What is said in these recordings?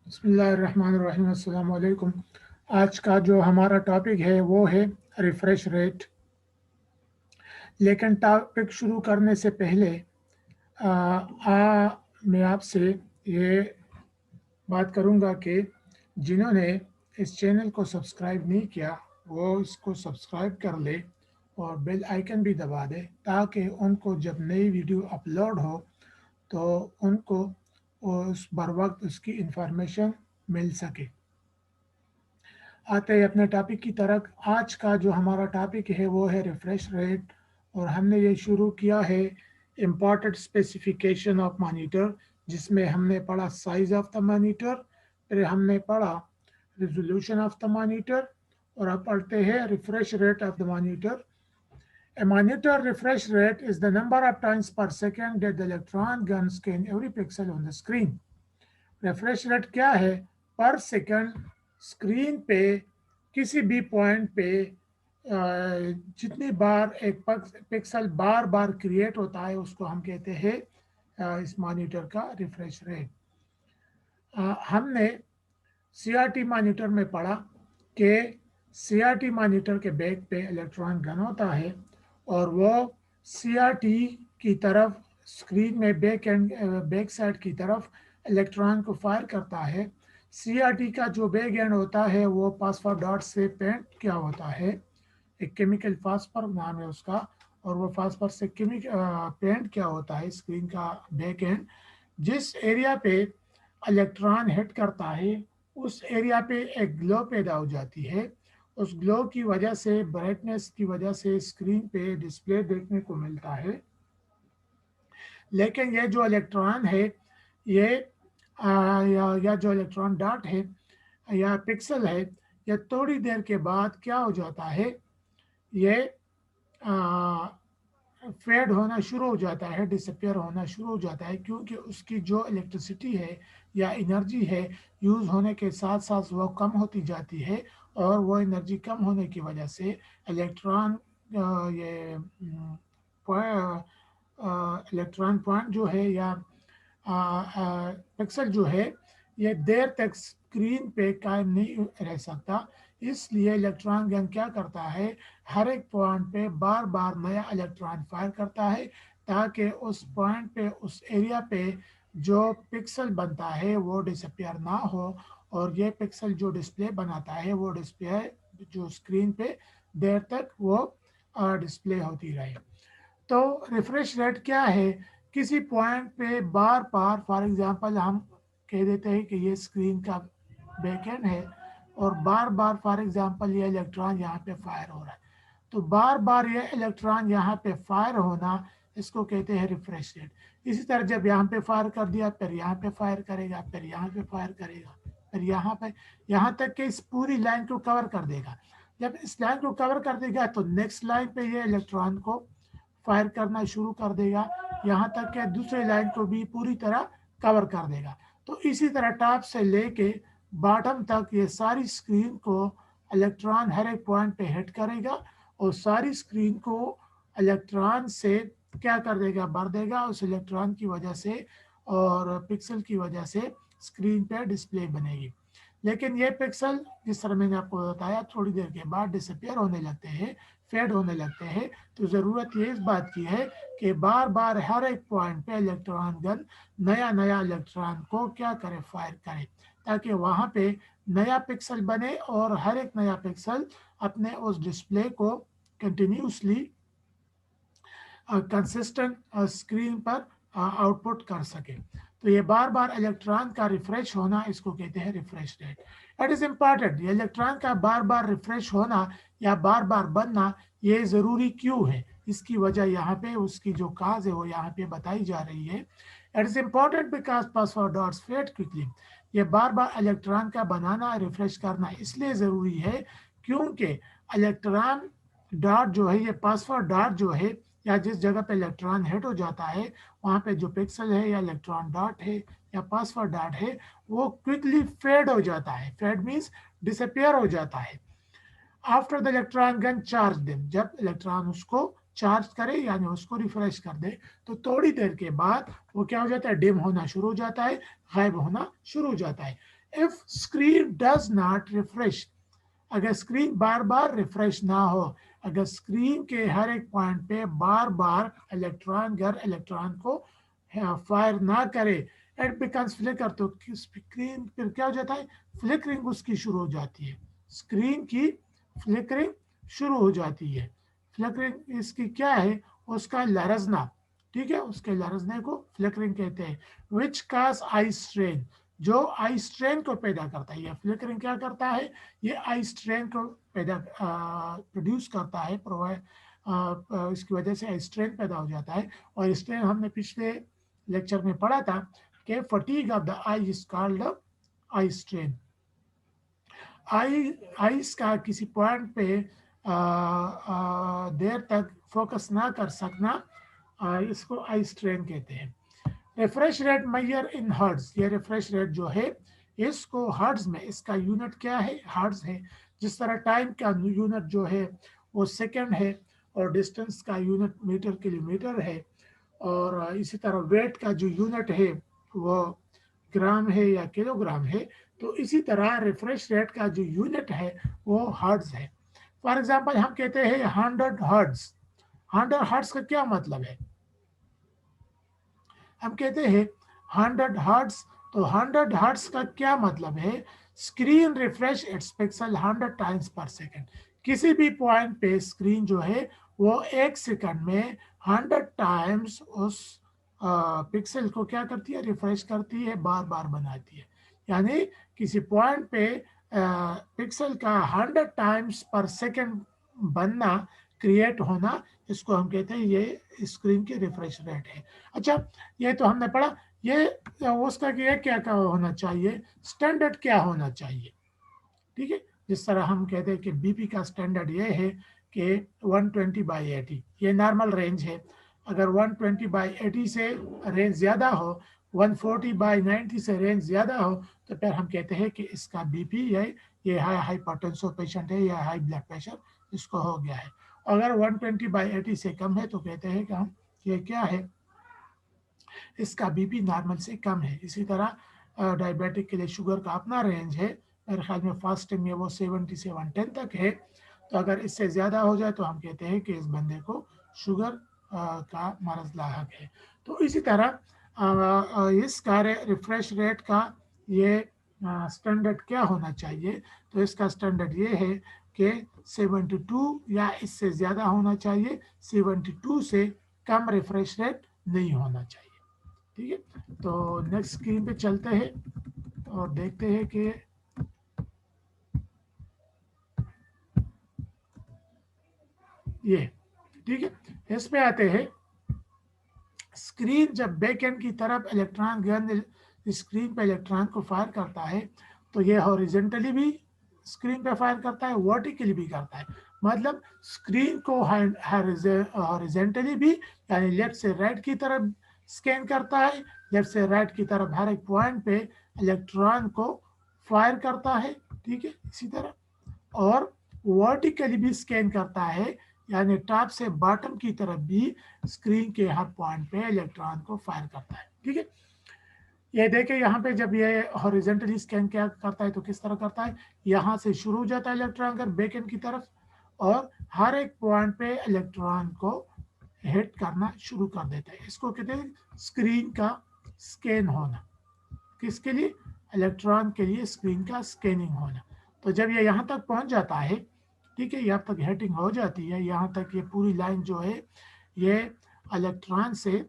बिस्मिल्लाहिर्रहमानिर्रहीम, अस्सलाम वालेकुम। आज का जो हमारा टॉपिक है वो है रिफ्रेश रेट। लेकिन टॉपिक शुरू करने से पहले मैं आपसे ये बात करूंगा कि जिन्होंने इस चैनल को सब्सक्राइब नहीं किया वो इसको सब्सक्राइब कर ले और बेल आइकन भी दबा दे ताकि उनको जब नई वीडियो अपलोड हो तो उनको उस बर वक्त उसकी इंफॉर्मेशन मिल सके। आते हैं अपने टॉपिक की तरफ। आज का जो हमारा टॉपिक है वो है रिफ्रेश रेट, और हमने ये शुरू किया है इम्पॉर्टेंट स्पेसिफिकेशन ऑफ मॉनिटर, जिसमें हमने पढ़ा साइज ऑफ द मॉनिटर, फिर हमने पढ़ा रिजोल्यूशन ऑफ द मॉनिटर, और अब पढ़ते हैं refresh rate of the monitor. A monitor refresh rate is the number of times per second that the electron gun scan every pixel on the screen. Refresh rate क्या है? पर second screen पे किसी भी पॉइंट पे जितनी बार एक pixel बार बार create होता है उसको हम कहते हैं इस मॉनिटर का रिफ्रेश रेट। हमने सीआरटी मॉनिटर में पढ़ा कि सीआरटी मॉनिटर के बैक पे इलेक्ट्रॉन गन होता है और वो सीआरटी की तरफ स्क्रीन में बैक साइड की तरफ इलेक्ट्रॉन को फायर करता है। सीआरटी का जो बैक एंड होता है वो फास्फर डॉट से पेंट किया होता है, एक केमिकल फास्फर नाम है उसका, और वो फास्फर से पेंट किया होता है स्क्रीन का बैक एंड। जिस एरिया पे इलेक्ट्रॉन हिट करता है उस एरिया पे एक ग्लो पैदा हो जाती है। उस ग्लो की वजह से, ब्राइटनेस की वजह से स्क्रीन पे डिस्प्ले देखने को मिलता है। लेकिन ये जो इलेक्ट्रॉन है ये या जो इलेक्ट्रॉन डॉट है या पिक्सल है, ये थोड़ी देर के बाद क्या हो जाता है, ये फेड होना शुरू हो जाता है, डिसअपियर होना शुरू हो जाता है, क्योंकि उसकी जो इलेक्ट्रिसिटी है या एनर्जी है यूज़ होने के साथ साथ वो कम होती जाती है, और वो एनर्जी कम होने की वजह से इलेक्ट्रॉन ये इलेक्ट्रॉन पॉइंट जो है या पिक्सल जो है ये देर तक स्क्रीन पे कायम नहीं रह सकता। इसलिए इलेक्ट्रॉन गन क्या करता है, हर एक पॉइंट पे बार बार नया इलेक्ट्रॉन फायर करता है ताकि उस पॉइंट पे, उस एरिया पे जो पिक्सल बनता है वो डिसअपियर ना हो, और ये पिक्सल जो डिस्प्ले बनाता है वो डिस्प्ले जो स्क्रीन पे देर तक वो डिस्प्ले होती रहे। तो रिफ्रेश रेट क्या है? किसी पॉइंट पे बार बार, फॉर एग्जांपल हम कह देते हैं कि ये स्क्रीन का बैकएंड है और बार बार फॉर एग्जांपल ये इलेक्ट्रॉन यहाँ पे फायर हो रहा है, तो बार बार ये इलेक्ट्रॉन यहाँ पे फायर होना, इसको कहते हैं रिफ्रेश रेट। इसी तरह जब यहाँ पे फायर कर दिया फिर यहाँ पे फायर करेगा, फिर यहाँ पे फायर करेगा, फिर यहाँ पे, यहाँ तक कि इस पूरी लाइन को कवर कर देगा। जब इस लाइन को कवर कर देगा तो नेक्स्ट लाइन पे ये इलेक्ट्रॉन को फायर करना शुरू कर देगा, यहाँ तक कि दूसरे लाइन को भी पूरी तरह कवर कर देगा। तो इसी तरह टॉप से लेके बॉटम तक ये सारी स्क्रीन को इलेक्ट्रॉन हर एक पॉइंट पे हिट करेगा और सारी स्क्रीन को इलेक्ट्रॉन से क्या कर देगा, भर देगा उस इलेक्ट्रॉन की वजह से और पिक्सल की वजह से स्क्रीन पे डिस्प्ले बनेगी। लेकिन ये पिक्सल जिस तरह मैंने आपको बताया थोड़ी देर के बाद डिसअपियर होने लगते हैं, फेड होने लगते हैं। तो ज़रूरत ये इस बात की है कि बार बार हर एक पॉइंट पे इलेक्ट्रॉन गन नया नया इलेक्ट्रॉन को क्या करे, फायर करे, ताकि वहाँ पे नया पिक्सल बने और हर एक नया पिक्सल अपने उस डिस्प्ले को कंटिन्यूसली कंसिस्टेंट स्क्रीन पर आउटपुट कर सके। तो ये बार बार इलेक्ट्रॉन का रिफ्रेश होना, इसको कहते हैं refresh rate. It is important, ये इलेक्ट्रॉन का बार बार रिफ्रेश होना या बार बार बनना ये ज़रूरी क्यों है, इसकी वजह यहाँ पे, उसकी जो काज है वो यहाँ पे बताई जा रही है। It is important because phosphor dots fade quickly. ये बार बार इलेक्ट्रॉन का बनाना, रिफ्रेश करना इसलिए ज़रूरी है क्योंकि इलेक्ट्रॉन डॉट जो है, ये फास्फर डॉट जो है या जिस जगह पे इलेक्ट्रॉन हिट हो जाता है वहाँ पे जो पिक्सल है या इलेक्ट्रॉन डॉट है या फास्फर डॉट है वो क्विकली फेड हो जाता है। फेड मीन्स डिसअपियर हो जाता है। After the electron gun charge them, जब इलेक्ट्रॉन उसको चार्ज करे यानी उसको रिफ्रेश कर दे, तो थोड़ी देर के बाद वो क्या हो जाता है, डिम होना शुरू हो जाता है, गायब होना शुरू हो जाता है। If screen does not refresh, अगर स्क्रीन बार बार रिफ्रेश ना हो, अगर स्क्रीन के हर एक पॉइंट पे बार बार इलेक्ट्रॉन को फायर ना करे, इट बिकम्स फ्लिकर, तो स्क्रीन फिर क्या हो जाता है, फ्लिकरिंग उसकी शुरू हो जाती है, स्क्रीन की फ्लिकरिंग शुरू हो जाती है। फ्लिकरिंग इसकी क्या है, उसका लरजना, ठीक है, उसके लरजने को फ्लिकरिंग कहते हैं। विच काज आई स्ट्रेन, जो आई स्ट्रेन को पैदा करता है, ये फ्लिकरिंग क्या करता है, ये आई स्ट्रेन को पैदा प्रोड्यूस करता है, प्रोवाइड, इसकी वजह से आई स्ट्रेन पैदा हो जाता है। और स्ट्रेन हमने पिछले लेक्चर में पढ़ा था कि fatigue of the I is called eye strain. Ice का किसी पॉइंट पे देर तक फोकस ना कर सकना, इसको आई स्ट्रेन कहते हैं। Refresh rate measure in hertz, ये रिफ्रेश रेट जो है इसको हर्ट्ज में, इसका यूनिट क्या है, हर्ट्ज है। जिस तरह टाइम का यूनिट जो है वो सेकंड है, और डिस्टेंस का यूनिट मीटर किलोमीटर है, और इसी तरह वेट का जो यूनिट है वो ग्राम है या किलोग्राम है, तो इसी तरह रिफ्रेश रेट का जो यूनिट है वो हर्ट्ज है। फॉर एग्जांपल हम कहते हैं 100 हर्ट्ज, 100 हर्ट्ज का क्या मतलब है, हम कहते हैं 100 हर्ट्ज, तो 100 हर्ट्ज का क्या मतलब है, screen refresh it's pixel 100 times पर सेकंड। किसी भी पॉइंट पे स्क्रीन जो है वो एक सेकंड में 100 टाइम्स उस पिक्सल को क्या करती है, रिफ्रेश करती है, बार बार बनाती है। यानी किसी पॉइंट पे पिक्सल का 100 टाइम्स पर सेकंड बनना, क्रिएट होना, इसको हम कहते हैं ये स्क्रीन की रिफ्रेश रेट है। अच्छा, ये तो हमने पढ़ा, ये उसका कि ये क्या क्या होना चाहिए, स्टैंडर्ड क्या होना चाहिए, ठीक है। जिस तरह हम कहते हैं कि बीपी का स्टैंडर्ड ये है कि 120/80, ये नॉर्मल रेंज है। अगर 120/80 से रेंज ज़्यादा हो, 140/90 से रेंज ज़्यादा हो, तो फिर हम कहते हैं कि इसका बीपी ये हाइपरटेंसिव पेशेंट है या हाई ब्लड प्रेशर इसको हो गया है। अगर 120/80 से कम है तो कहते हैं कि हम ये क्या है, इसका बीपी नॉर्मल से कम है। इसी तरह डायबिटिक के लिए शुगर का अपना रेंज है, मेरे ख्याल में फास्टिंग में वो 70 से 110 तक है। तो अगर इससे ज़्यादा हो जाए तो हम कहते हैं कि इस बंदे को शुगर का मरज लाक है। तो इसी तरह इस कार्य रिफ्रेश रेट का ये स्टैंडर्ड क्या होना चाहिए, तो इसका स्टैंडर्ड ये है कि 72 या इससे ज़्यादा होना चाहिए, 72 से कम रिफ्रेश रेट नहीं होना चाहिए, ठीक है। तो नेक्स्ट स्क्रीन पे चलते हैं और देखते हैं कि ये, ठीक है, इस पे आते हैं। स्क्रीन जब बैक एंड की तरफ इलेक्ट्रॉन गन स्क्रीन पे इलेक्ट्रॉन को फायर करता है, तो ये हॉरिजेंटली भी स्क्रीन पे फायर करता है, वर्टिकली भी करता है। मतलब स्क्रीन को हॉरिजेंटली भी, यानी लेफ्ट से राइट की तरफ स्कैन करता है, लेफ्ट से राइट की तरफ हर एक पॉइंट पे इलेक्ट्रॉन को फायर करता है, ठीक है, इसी तरह। और वर्टिकली भी स्कैन करता है, यानी टॉप से बॉटम की तरफ भी स्क्रीन के हर पॉइंट पे इलेक्ट्रॉन को फायर करता है, ठीक है। ये देखें यहाँ पे जब ये हॉरिजेंटली स्कैन क्या करता है तो किस तरह करता है, यहाँ से शुरू हो जाता है इलेक्ट्रॉन अगर बैक एंड की तरफ, और हर एक पॉइंट पे इलेक्ट्रॉन को हिट करना शुरू कर देता है। इसको कहते हैं स्क्रीन का स्कैन होना। किसके लिए, इलेक्ट्रॉन के लिए स्क्रीन का स्कैनिंग होना। तो जब ये यहाँ तक पहुँच जाता है, ठीक है, यहाँ तक हिटिंग हो जाती है, यहाँ तक ये पूरी लाइन जो है ये इलेक्ट्रॉन से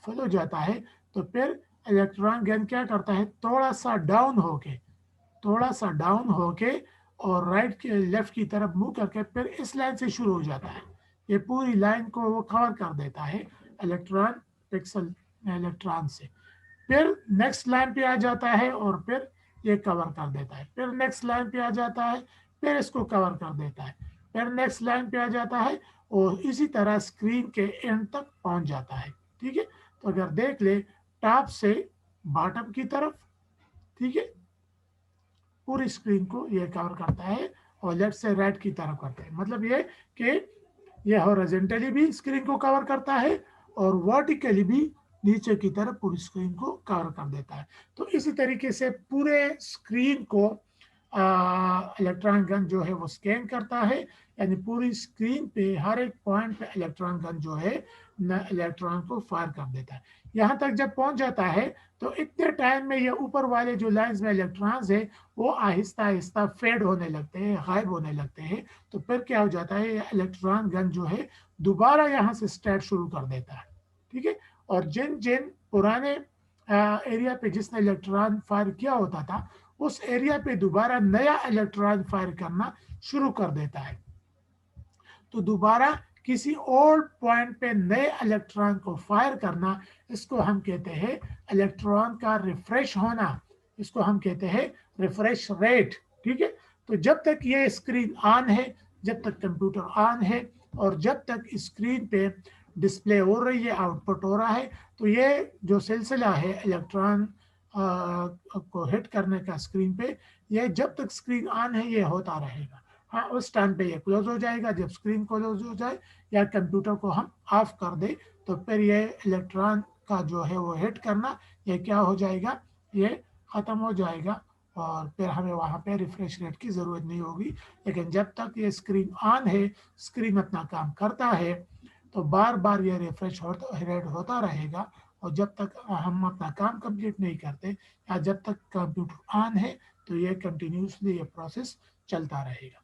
फुल हो जाता है, तो फिर इलेक्ट्रॉन गन क्या करता है, थोड़ा सा डाउन होके और राइट के लेफ्ट की तरफ मूव करके फिर इस लाइन से शुरू हो जाता है। ये पूरी लाइन को वो कवर कर देता है इलेक्ट्रॉन, पिक्सल इलेक्ट्रॉन से। फिर नेक्स्ट लाइन पे आ जाता है और फिर ये कवर कर देता है, फिर नेक्स्ट लाइन पे आ जाता है, फिर इसको कवर कर देता है, फिर नेक्स्ट लाइन पे आ जाता है, और इसी तरह स्क्रीन के एंड तक पहुंच जाता है, ठीक है। तो अगर देख ले टॉप से बॉटम की तरफ, ठीक है, पूरी स्क्रीन को ये कवर करता है, और लेफ्ट से राइट की तरफ करता है। मतलब ये कि ये हॉरिजॉन्टली भी स्क्रीन को कवर करता है और वर्टिकली भी नीचे की तरफ पूरी स्क्रीन को कवर कर देता है। तो इसी तरीके से पूरे स्क्रीन को इलेक्ट्रॉन गन जो है वो स्कैन करता है, यानी पूरी स्क्रीन पे हर एक पॉइंट पे इलेक्ट्रॉन गन जो है न इलेक्ट्रॉन को फायर कर देता है। यहाँ तक जब पहुंच जाता है तो इतने टाइम में ये ऊपर वाले जो लाइंस में इलेक्ट्रॉन्स है वो आहिस्ता आहिस्ता फेड होने लगते हैं, गायब होने लगते हैं। तो फिर क्या हो जाता है, ये इलेक्ट्रॉन गन जो है दोबारा यहाँ से स्टार्ट शुरू कर देता है। ठीक है, और जिन जिन पुराने एरिया पे जिसने इलेक्ट्रॉन फायर किया होता था उस एरिया पे दोबारा नया इलेक्ट्रॉन फायर करना शुरू कर देता है। तो दोबारा किसी ओल्ड पॉइंट पे नए इलेक्ट्रॉन को फायर करना, इसको हम कहते हैं इलेक्ट्रॉन का रिफ्रेश होना, इसको हम कहते हैं रिफ्रेश रेट। ठीक है, तो जब तक ये स्क्रीन ऑन है, जब तक कंप्यूटर ऑन है और जब तक स्क्रीन पे डिस्प्ले हो रही है, आउटपुट हो रहा है, तो ये जो सिलसिला है इलेक्ट्रॉन को हिट करने का स्क्रीन पे, ये जब तक स्क्रीन ऑन है ये होता रहेगा। हाँ, उस टाइम पे ये क्लोज हो जाएगा। जब स्क्रीन क्लोज हो जाए या कंप्यूटर को हम ऑफ कर दे तो फिर ये इलेक्ट्रॉन का जो है वो हिट करना ये क्या हो जाएगा, ये ख़त्म हो जाएगा और फिर हमें वहाँ पे रिफ्रेश रेट की ज़रूरत नहीं होगी। लेकिन जब तक ये स्क्रीन ऑन है, स्क्रीन अपना काम करता है, तो बार बार ये रिफ्रेश रेट होता रहेगा। और जब तक हम अपना काम कंप्लीट नहीं करते या जब तक कंप्यूटर ऑन है तो ये कंटिन्यूसली ये प्रोसेस चलता रहेगा।